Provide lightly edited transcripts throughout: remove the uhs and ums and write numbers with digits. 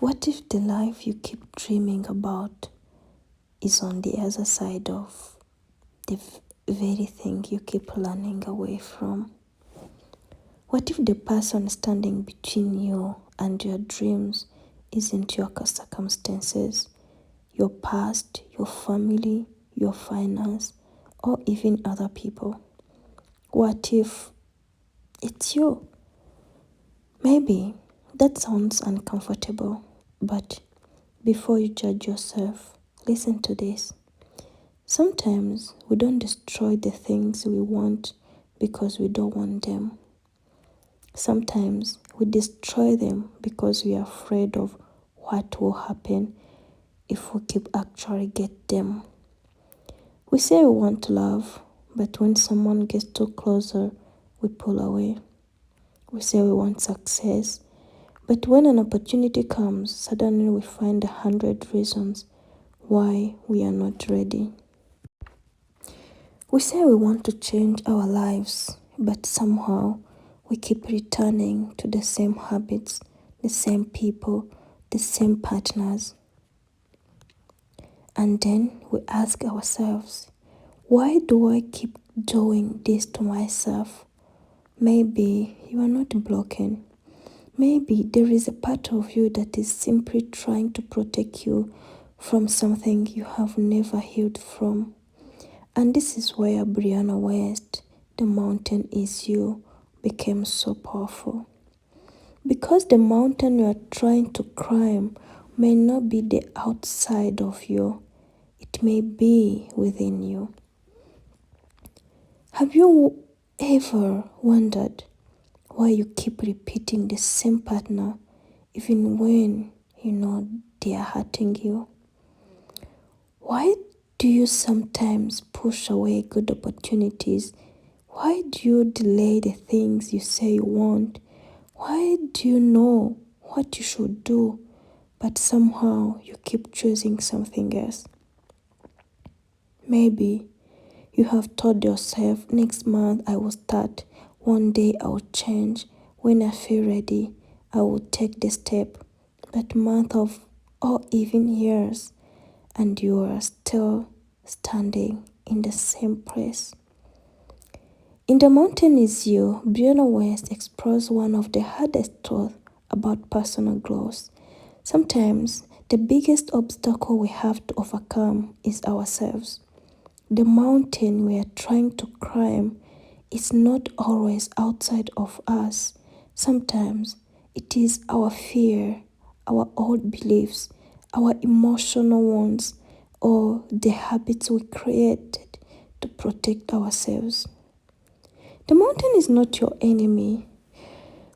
What if the life you keep dreaming about is on the other side of the very thing you keep running away from? What if the person standing between you and your dreams isn't your circumstances, your past, your family, your finance, or even other people? What if it's you? Maybe that sounds uncomfortable, but before you judge yourself, listen to this. Sometimes we don't destroy the things we want because we don't want them. Sometimes we destroy them because we are afraid of what will happen if we keep actually get them. We say we want love, but when someone gets too closer, we pull away. We say we want success, but when an opportunity comes, suddenly we find 100 reasons why we are not ready. We say we want to change our lives, but somehow we keep returning to the same habits, the same people, the same partners. And then we ask ourselves, why do I keep doing this to myself? Maybe you are not broken. Maybe there is a part of you that is simply trying to protect you from something you have never healed from. And this is where Brianna Wiest, The Mountain Is You, became so powerful. Because the mountain you are trying to climb may not be the outside of you, it may be within you. Have you ever wondered why you keep repeating the same partner even when you know they are hurting you? Why do you sometimes push away good opportunities? Why do you delay the things you say you want? Why do you know what you should do, but somehow you keep choosing something else? Maybe you have told yourself, next month I will start, one day I will change, when I feel ready, I will take the step. But month of or even years, and you are still standing in the same place. In The Mountain Is You, Brianna Wiest explores one of the hardest truths about personal growth. Sometimes the biggest obstacle we have to overcome is ourselves. The mountain we are trying to climb is not always outside of us. Sometimes it is our fear, our old beliefs, our emotional wounds, or the habits we created to protect ourselves. The mountain is not your enemy.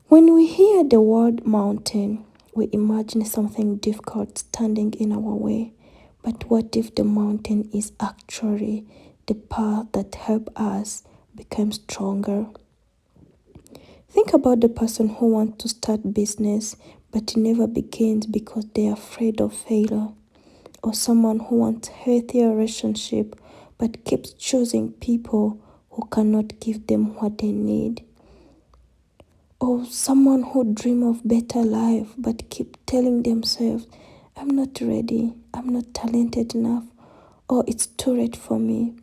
When we hear the word mountain, we imagine something difficult standing in our way. But what if the mountain is actually the path that helps us become stronger? Think about the person who wants to start business but never begins because they are afraid of failure. Or someone who wants a healthier relationship but keeps choosing people who cannot give them what they need. Or someone who dreams of better life but keep telling themselves, I'm not ready, I'm not talented enough, or it's too late for me.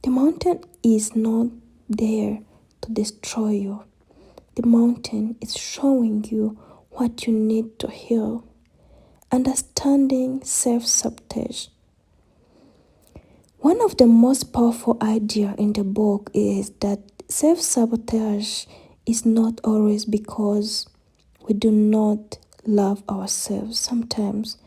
The mountain is not there to destroy you. The mountain is showing you what you need to heal. Understanding self-sabotage. One of the most powerful ideas in the book is that self-sabotage is not always because we do not love ourselves. Sometimes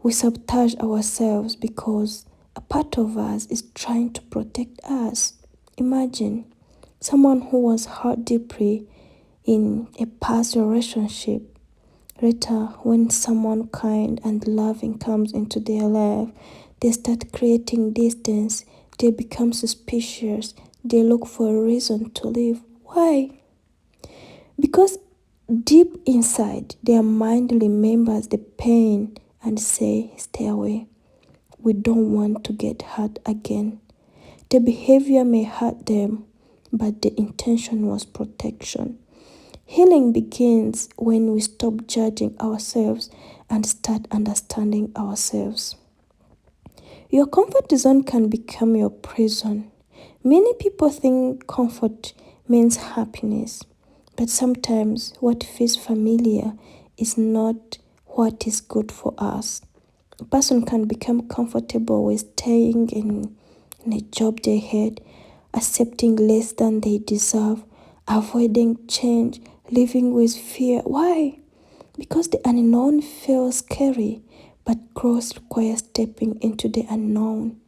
we sabotage ourselves because a part of us is trying to protect us. Imagine someone who was hurt deeply in a past relationship. Later, when someone kind and loving comes into their life, they start creating distance, they become suspicious, they look for a reason to leave. Why? Because deep inside, their mind remembers the pain and say, stay away. We don't want to get hurt again. The behavior may hurt them, but the intention was protection. Healing begins when we stop judging ourselves and start understanding ourselves. Your comfort zone can become your prison. Many people think comfort means happiness, but sometimes what feels familiar is not what is good for us. A person can become comfortable with staying in a job they hate, accepting less than they deserve, avoiding change, living with fear. Why? Because the unknown feels scary, but growth requires stepping into the unknown.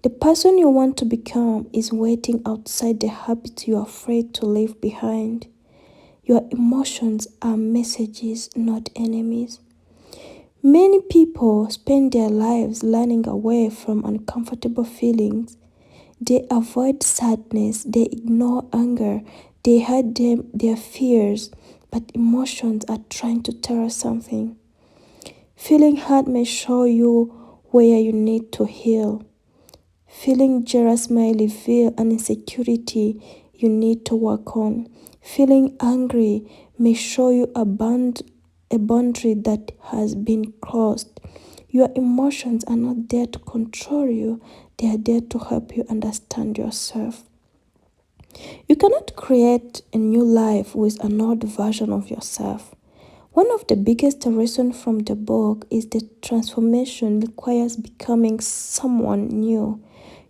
The person you want to become is waiting outside the habit you are afraid to leave behind. Your emotions are messages, not enemies. Many people spend their lives running away from uncomfortable feelings. They avoid sadness, they ignore anger, they hide their fears, but emotions are trying to tell us something. Feeling hurt may show you where you need to heal. Feeling jealous may reveal an insecurity you need to work on. Feeling angry may show you a boundary that has been crossed. Your emotions are not there to control you, they are there to help you understand yourself. You cannot create a new life with an old version of yourself. One of the biggest lessons from the book is that transformation requires becoming someone new.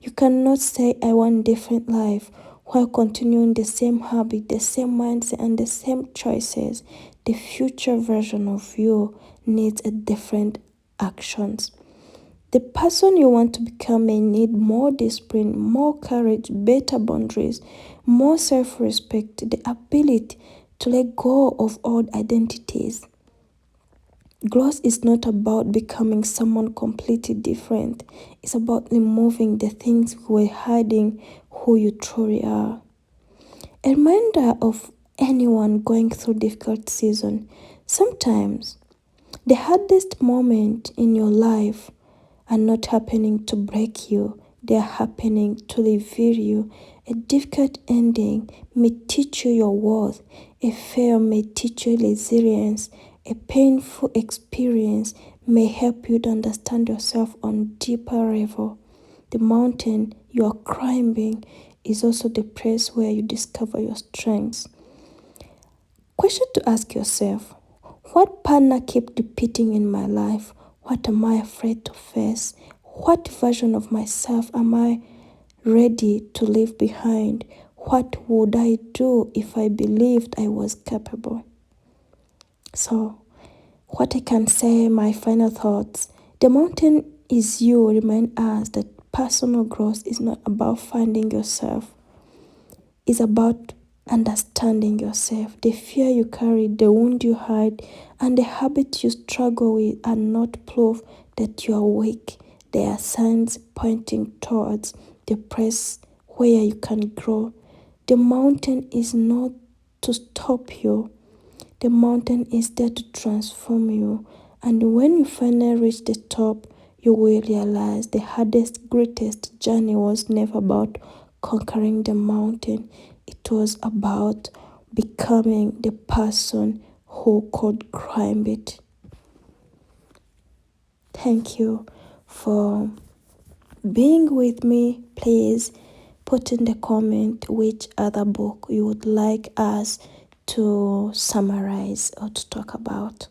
You cannot say, I want a different life, while continuing the same habit, the same mindset, and the same choices. The future version of you needs a different actions. The person you want to become may need more discipline, more courage, better boundaries, more self-respect, the ability to let go of old identities. Growth is not about becoming someone completely different. It's about removing the things we're hiding who you truly are. A reminder of anyone going through difficult season. Sometimes the hardest moment in your life are not happening to break you, they are happening to reveal you. A difficult ending may teach you your worth, a failure may teach you resilience, a painful experience may help you to understand yourself on deeper level. The mountain you are climbing is also the place where you discover your strengths. Question to ask yourself: what partner keep repeating in my life? What am I afraid to face? What version of myself am I ready to leave behind? What would I do if I believed I was capable? So, what I can say, my final thoughts: the mountain is you remind us that personal growth is not about finding yourself. It's about understanding yourself. The fear you carry, the wound you hide, and the habit you struggle with are not proof that you are weak. They are signs pointing towards the place where you can grow. The mountain is not to stop you. The mountain is there to transform you. And when you finally reach the top, you will realize the hardest, greatest journey was never about conquering the mountain. It was about becoming the person who could climb it. Thank you for being with me. Please put in the comment which other book you would like us to summarize or to talk about.